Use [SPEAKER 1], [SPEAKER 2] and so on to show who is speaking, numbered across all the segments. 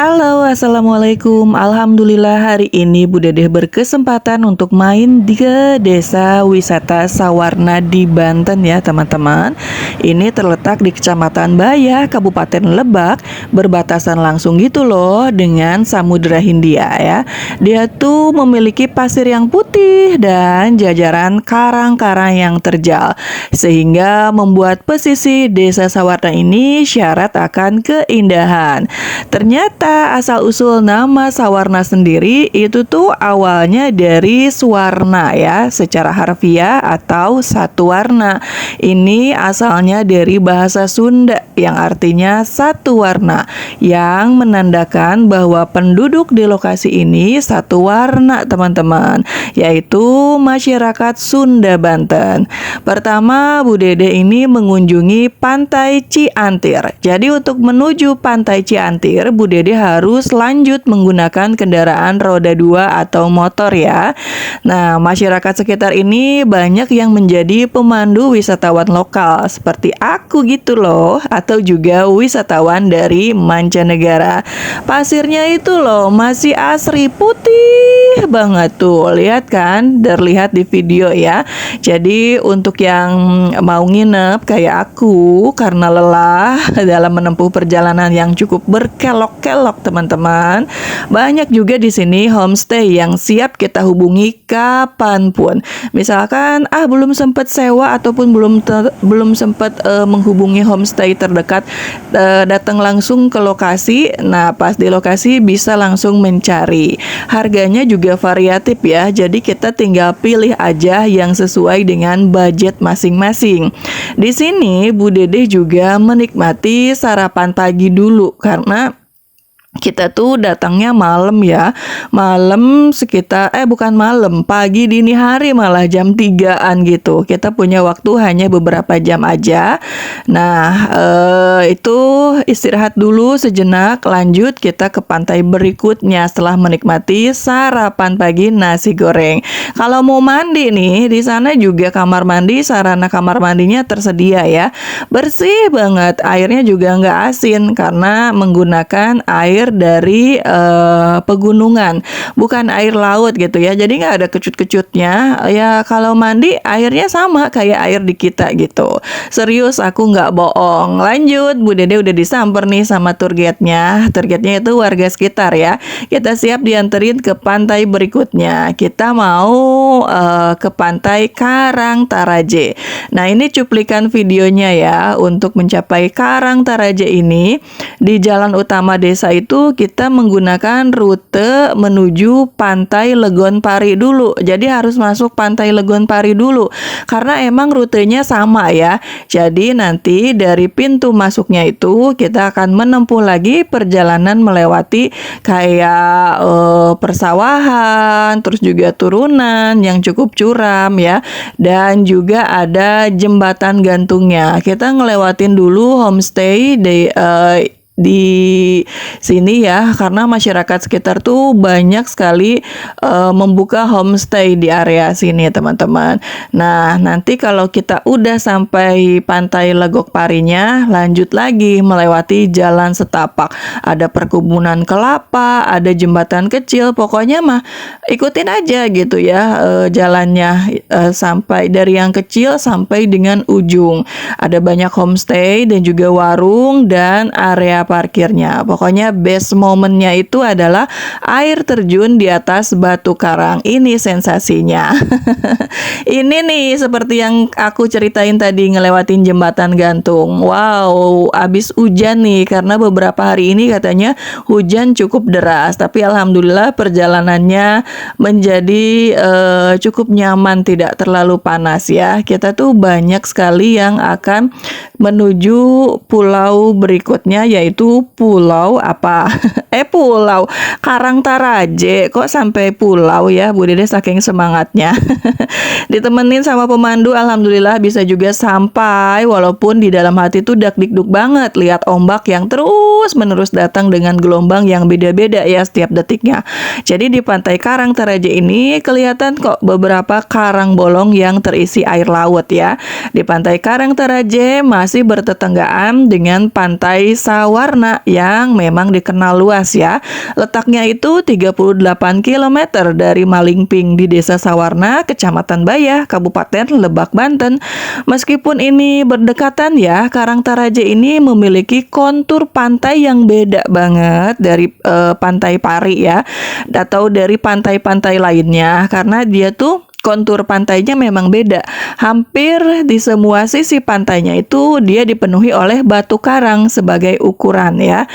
[SPEAKER 1] Halo, assalamualaikum. Alhamdulillah hari ini Bu Dedeh berkesempatan untuk main di ke desa wisata Sawarna di Banten ya teman-teman. Ini terletak di Kecamatan Bayah, Kabupaten Lebak, berbatasan langsung gitu loh dengan Samudra Hindia ya. Dia tuh memiliki pasir yang putih dan jajaran karang-karang yang terjal, sehingga membuat pesisir desa Sawarna ini syarat akan keindahan. Ternyata asal-usul nama Sawarna sendiri itu tuh awalnya dari Swarna ya, secara harfiah atau satu warna. Ini asalnya dari bahasa Sunda yang artinya satu warna, yang menandakan bahwa penduduk di lokasi ini satu warna teman-teman, yaitu masyarakat Sunda Banten. Pertama, Bu Dede ini mengunjungi Pantai Ciantir. Jadi untuk menuju Pantai Ciantir, Bu Dede harus lanjut menggunakan kendaraan roda 2 atau motor ya. Nah, masyarakat sekitar ini banyak yang menjadi pemandu wisatawan lokal seperti aku gitu loh, atau juga wisatawan dari mancanegara. Pasirnya itu loh masih asri putih banget tuh, lihat kan, terlihat di video ya. Jadi untuk yang mau nginep kayak aku karena lelah dalam menempuh perjalanan yang cukup berkelok-kelok teman-teman, banyak juga di sini homestay yang siap kita hubungi kapanpun. Misalkan belum sempat sewa ataupun belum sempat menghubungi homestay terdekat, datang langsung ke lokasi. Nah, pas di lokasi bisa langsung mencari. Harganya juga variatif ya, jadi kita tinggal pilih aja yang sesuai dengan budget masing-masing. Di sini Bu Dede juga menikmati sarapan pagi dulu karena kita tuh datangnya malam ya. Malam sekitar bukan malam, pagi dini hari malah jam 3-an gitu. Kita punya waktu hanya beberapa jam aja. Nah, itu istirahat dulu sejenak, lanjut kita ke pantai berikutnya setelah menikmati sarapan pagi nasi goreng. Kalau mau mandi nih, di sana juga kamar mandi, sarana kamar mandinya tersedia ya. Bersih banget, airnya juga nggak asin karena menggunakan air dari pegunungan, bukan air laut gitu ya. Jadi nggak ada kecut-kecutnya ya. Kalau mandi airnya sama kayak air di kita gitu. Serius, aku nggak bohong. Lanjut, Bu Dede udah disamper nih sama tour guide-nya. Tour guide-nya itu warga sekitar ya. Kita siap dianterin ke pantai berikutnya. Kita mau ke pantai Karangtaraje. Nah, ini cuplikan videonya ya. Untuk mencapai Karangtaraje ini, di jalan utama desa itu kita menggunakan rute menuju Pantai Legonpari dulu. Jadi harus masuk Pantai Legonpari dulu karena emang rutenya sama ya. Jadi nanti dari pintu masuknya itu kita akan menempuh lagi perjalanan melewati kayak persawahan, terus juga turunan yang cukup curam ya, dan juga ada jembatan gantungnya. Kita ngelewatin dulu homestay di sini ya, karena masyarakat sekitar tuh banyak sekali membuka homestay di area sini teman-teman. Nah, nanti kalau kita udah sampai Pantai Legokparinya, lanjut lagi melewati jalan setapak. Ada perkebunan kelapa, ada jembatan kecil, pokoknya mah ikutin aja gitu ya jalannya sampai dari yang kecil sampai dengan ujung. Ada banyak homestay dan juga warung dan area parkirnya. Pokoknya best momennya itu adalah air terjun di atas batu karang. Ini sensasinya. Ini nih seperti yang aku ceritain tadi, ngelewatin jembatan gantung. Wow, abis hujan nih karena beberapa hari ini katanya hujan cukup deras. Tapi alhamdulillah perjalanannya menjadi cukup nyaman, tidak terlalu panas ya. Kita tuh banyak sekali yang akan menuju pulau berikutnya, yaitu pulau apa? Pulau Karangtaraje. Kok sampai pulau ya, Bu Dede saking semangatnya. Ditemenin sama pemandu, alhamdulillah bisa juga sampai, walaupun di dalam hati tuh dak-dikduk banget lihat ombak yang terus terus-menerus datang dengan gelombang yang beda-beda ya setiap detiknya. Jadi di Pantai Karangtaraje ini kelihatan kok beberapa karang bolong yang terisi air laut ya. Di Pantai Karangtaraje masih bertetanggaan dengan Pantai Sawarna yang memang dikenal luas ya. Letaknya itu 38 km dari Malingping di Desa Sawarna, Kecamatan Bayah, Kabupaten Lebak, Banten. Meskipun ini berdekatan ya, Karangtaraje ini memiliki kontur pantai yang beda banget dari Pantai Pari ya, atau dari pantai-pantai lainnya, karena dia tuh kontur pantainya memang beda. Hampir di semua sisi pantainya itu dia dipenuhi oleh batu karang sebagai ukuran ya.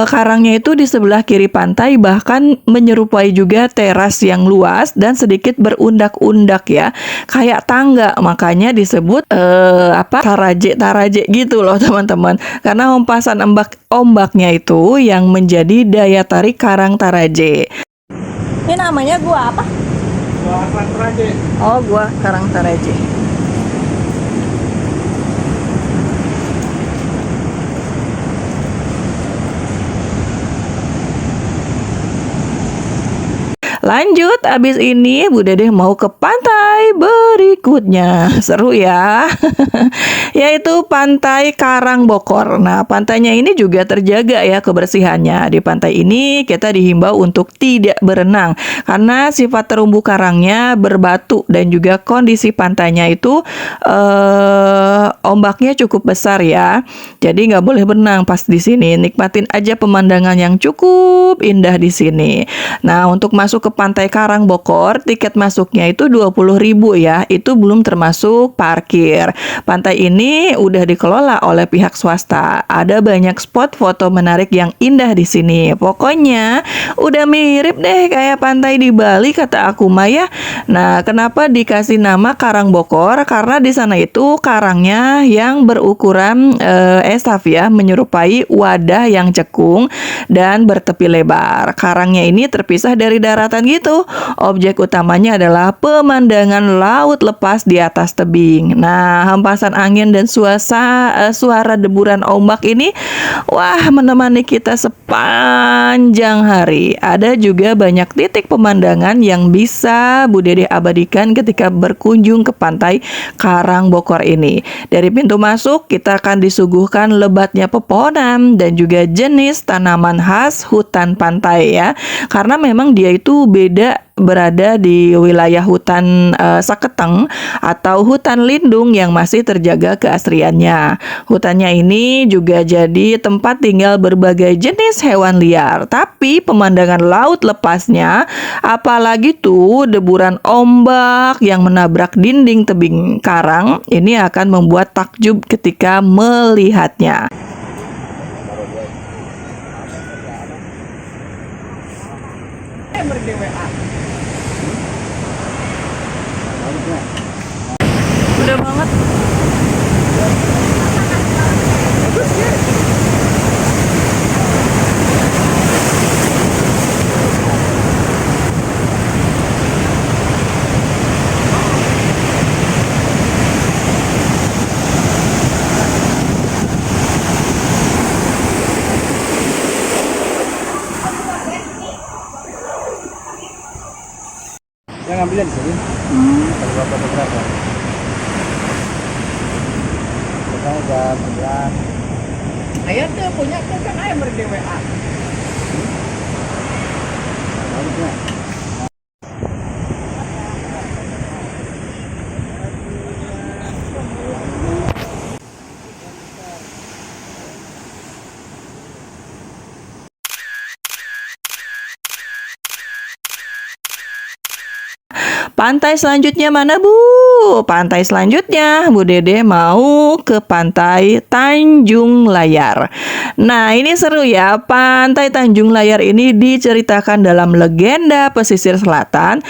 [SPEAKER 1] Karangnya itu di sebelah kiri pantai bahkan menyerupai juga teras yang luas dan sedikit berundak-undak ya, kayak tangga. Makanya disebut taraje gitu loh teman-teman. Karena hempasan ombaknya itu yang menjadi daya tarik Karangtaraje. Ini namanya gua apa?
[SPEAKER 2] Gua Karangtaraje.
[SPEAKER 1] Oh, gua Karangtaraje. Lanjut, abis ini Bu Dedeh mau ke pantai berikutnya. Seru ya. Yaitu Pantai Karangbokor. Nah, pantainya ini juga terjaga ya kebersihannya. Di pantai ini kita dihimbau untuk tidak berenang karena sifat terumbu karangnya berbatu dan juga kondisi pantainya itu ombaknya cukup besar ya. Jadi nggak boleh berenang pas di sini. Nikmatin aja pemandangan yang cukup indah di sini. Nah, untuk masuk ke Pantai Karangbokor, tiket masuknya itu 20.000 ya. Itu belum termasuk parkir. Pantai ini udah dikelola oleh pihak swasta. Ada banyak spot foto menarik yang indah di sini. Pokoknya udah mirip deh kayak pantai di Bali kata aku Maya. Nah, kenapa dikasih nama Karangbokor? Karena di sana itu karangnya yang berukuran estaf ya, menyerupai wadah yang cekung dan bertepi lebar. Karangnya ini terpisah dari daratan gitu. Objek utamanya adalah pemandangan laut lepas di atas tebing. Nah, hempasan angin dan suara deburan ombak ini wah menemani kita sepanjang hari. Ada juga banyak titik pemandangan yang bisa Bu Dedeh abadikan ketika berkunjung ke Pantai Karangbokor ini. Dari pintu masuk kita akan disuguhkan lebatnya pepohonan dan juga jenis tanaman khas hutan pantai ya. Karena memang dia itu beda berada di wilayah hutan Saketeng atau hutan lindung yang masih terjaga keasriannya. Hutannya ini juga jadi tempat tinggal berbagai jenis hewan liar. Tapi pemandangan laut lepasnya, apalagi tuh deburan ombak yang menabrak dinding tebing karang, ini akan membuat takjub ketika melihatnya. Udah banget.
[SPEAKER 2] Yang ngambilnya di sini. Kalau bapak ada berapa? Kita udah 9.
[SPEAKER 3] Ayah tuh punya tuh kan ayah beri WA.
[SPEAKER 2] Harusnya.
[SPEAKER 1] Pantai selanjutnya mana Bu? Pantai selanjutnya Bu Dedeh mau ke Pantai Tanjung Layar. Nah, ini seru ya. Pantai Tanjung Layar ini diceritakan dalam legenda pesisir selatan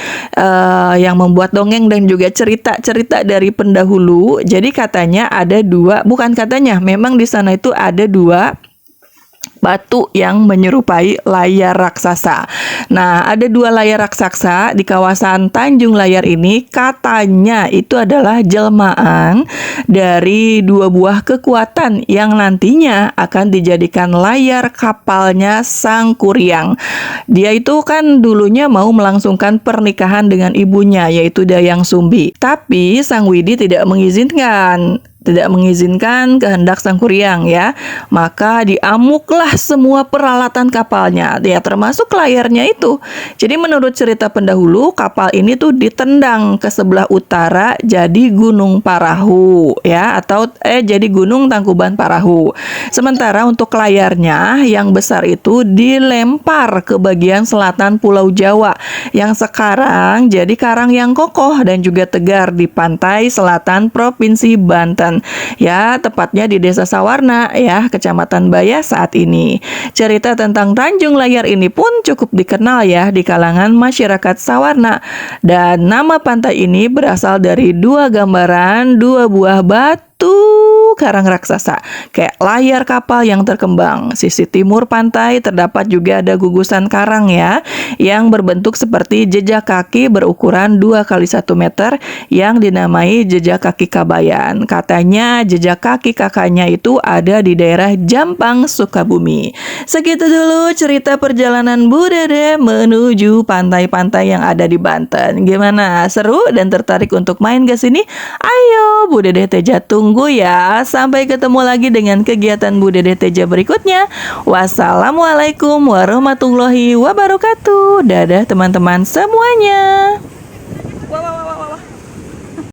[SPEAKER 1] yang membuat dongeng dan juga cerita-cerita dari pendahulu. Jadi katanya ada dua, bukan katanya, memang di sana itu ada dua batu yang menyerupai layar raksasa. Nah, ada 2 layar raksasa di kawasan Tanjung Layar ini, katanya itu adalah jelmaan dari 2 buah kekuatan yang nantinya akan dijadikan layar kapalnya Sang Kuryang. Dia itu kan dulunya mau melangsungkan pernikahan dengan ibunya, yaitu Dayang Sumbi. Tapi Sang Widi tidak mengizinkan kehendak Sang Kuryang ya. Maka diamuklah semua peralatan kapalnya, ya termasuk layarnya itu. Jadi menurut cerita pendahulu, kapal ini tuh ditendang ke sebelah utara jadi Gunung Parahu ya, atau jadi Gunung Tangkuban Parahu. Sementara untuk layarnya yang besar itu dilempar ke bagian selatan Pulau Jawa yang sekarang jadi karang yang kokoh dan juga tegar di pantai selatan Provinsi Banten. Ya, tepatnya di Desa Sawarna ya, Kecamatan Baya saat ini. Cerita tentang Tanjung Layar ini pun cukup dikenal ya di kalangan masyarakat Sawarna. Dan nama pantai ini berasal dari 2 gambaran 2 buah batu karang raksasa, kayak layar kapal yang terkembang. Sisi timur pantai terdapat juga ada gugusan karang ya, yang berbentuk seperti jejak kaki berukuran 2 kali 1 meter yang dinamai jejak kaki Kabayan. Katanya jejak kaki kakaknya itu ada di daerah Jampang, Sukabumi. Segitu dulu cerita perjalanan Bu Dede menuju pantai-pantai yang ada di Banten. Gimana? Seru dan tertarik untuk main ke sini? Ayo Bu Dede Teja tunggu ya. Sampai ketemu lagi dengan kegiatan Bu Dede Teja berikutnya. Wassalamualaikum warahmatullahi wabarakatuh. Dadah teman-teman semuanya.